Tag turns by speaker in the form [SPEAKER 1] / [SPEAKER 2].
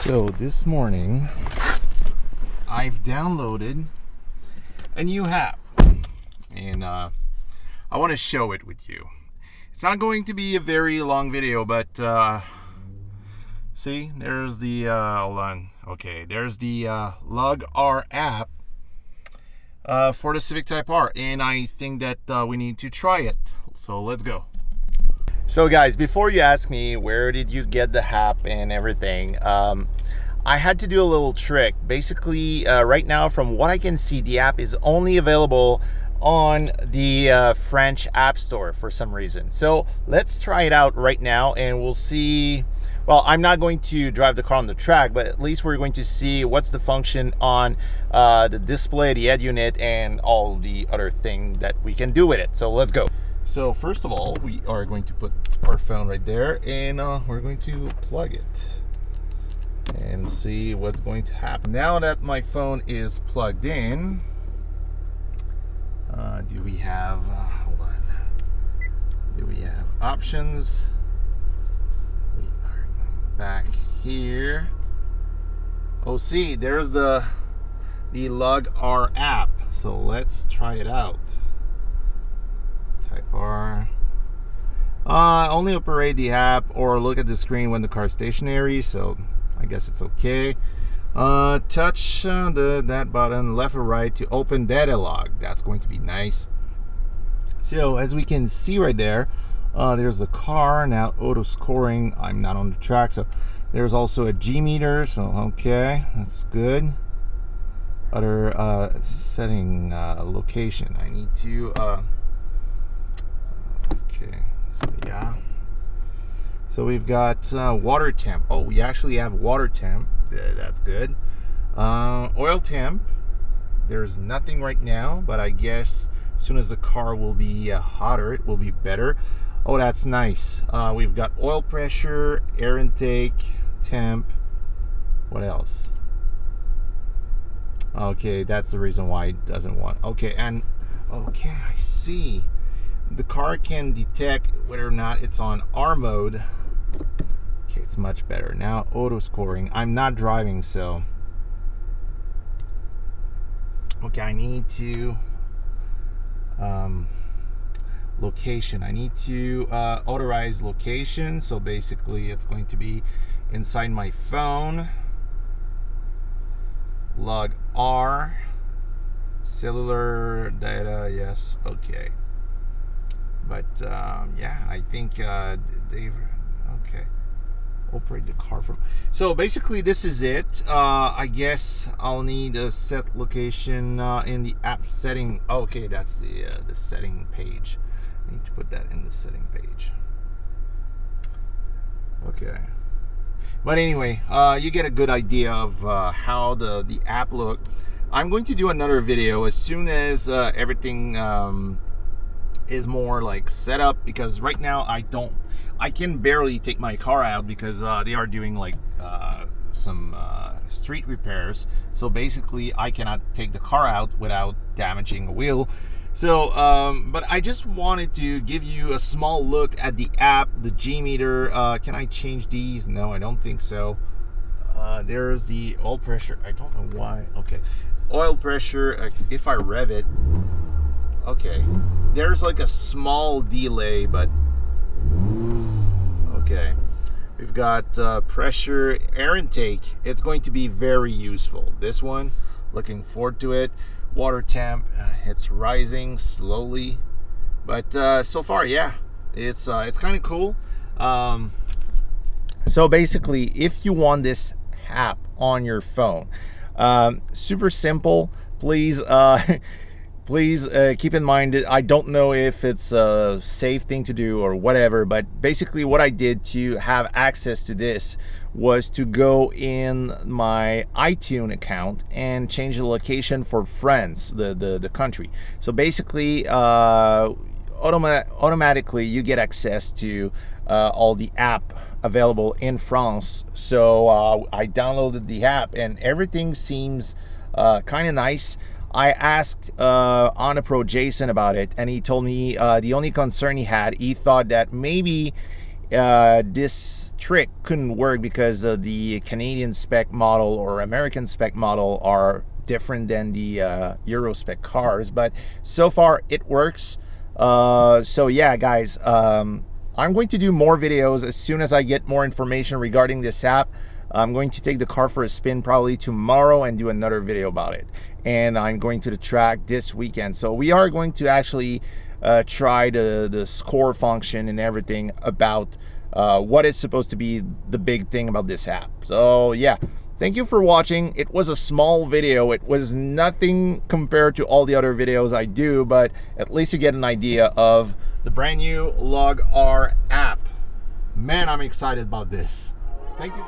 [SPEAKER 1] So this morning, I've downloaded a new app, and I want to show it with you. It's not going to be a very long video, but see, there's the hold on. Okay, there's the LogR app for the Civic Type R, and I think that we need to try it. So let's go. So guys, before you ask me where did you get the app and everything, I had to do a little trick. Basically, right now, from what I can see, the app is only available on the French App Store for some reason. So let's try it out right now, and we'll see. Well, I'm not going to drive the car on the track, but at least we're going to see what's the function on the display, the head unit, and all the other thing that we can do with it. So let's go. So first of all, we are going to put our phone right there, and we're going to plug it and see what's going to happen. Now that my phone is plugged in, do we have, hold on, do we have options? We are back here. Oh, see, there's the LogR app. So let's try it out. Type R. Only operate the app or look at the screen when the car is stationary, so I guess it's okay. Touch that button left or right to open data log. That's going to be nice. So as we can see right there, there's the car. Now auto scoring, I'm not on the track, so there's also a G meter, so okay, that's good. Other setting location, I need to okay, so yeah, so we've got water temp. Oh, we actually have water temp. That's good. Oil temp, there's nothing right now, but I guess as soon as the car will be hotter, it will be better. Oh, that's nice. We've got oil pressure, air intake, temp. What else? Okay, that's the reason why it doesn't want. Okay, and okay, I see. The car can detect whether or not it's on R mode. Okay, it's much better. Now auto scoring. I'm not driving, so okay, I need to location. I need to authorize location. So basically it's going to be inside my phone. LogR cellular data, yes, okay. But yeah, I think they okay. Operate the car from. So basically, this is it. I guess I'll need a set location in the app setting. Okay, that's the setting page. I need to put that in the setting page. Okay. But anyway, you get a good idea of how the app look. I'm going to do another video as soon as everything is more like set up, because right now I can barely take my car out because they are doing like some street repairs. So basically I cannot take the car out without damaging a wheel. So but I just wanted to give you a small look at the app, the G meter. Can I change these? No, I don't think so. There's the oil pressure. I don't know why. Okay, oil pressure, if I rev it, okay, there's like a small delay, but okay. We've got pressure, air intake. It's going to be very useful. This one, looking forward to it. Water temp, it's rising slowly, but so far, yeah, it's kind of cool. So basically, if you want this app on your phone, super simple. Please please keep in mind, I don't know if it's a safe thing to do or whatever, but basically what I did to have access to this was to go in my iTunes account and change the location for France, the country. So basically automatically you get access to all the app available in France. So I downloaded the app and everything seems kind of nice. I asked Honda Pro Jason about it, and he told me the only concern he had, he thought that maybe this trick couldn't work because the Canadian spec model or American spec model are different than the Euro spec cars, but so far it works. So yeah, guys, I'm going to do more videos as soon as I get more information regarding this app. I'm going to take the car for a spin probably tomorrow and do another video about it. And I'm going to the track this weekend. So we are going to actually try the score function and everything about what is supposed to be the big thing about this app. So yeah, thank you for watching. It was a small video. It was nothing compared to all the other videos I do, but at least you get an idea of the brand new LogR app. Man, I'm excited about this. Thank you.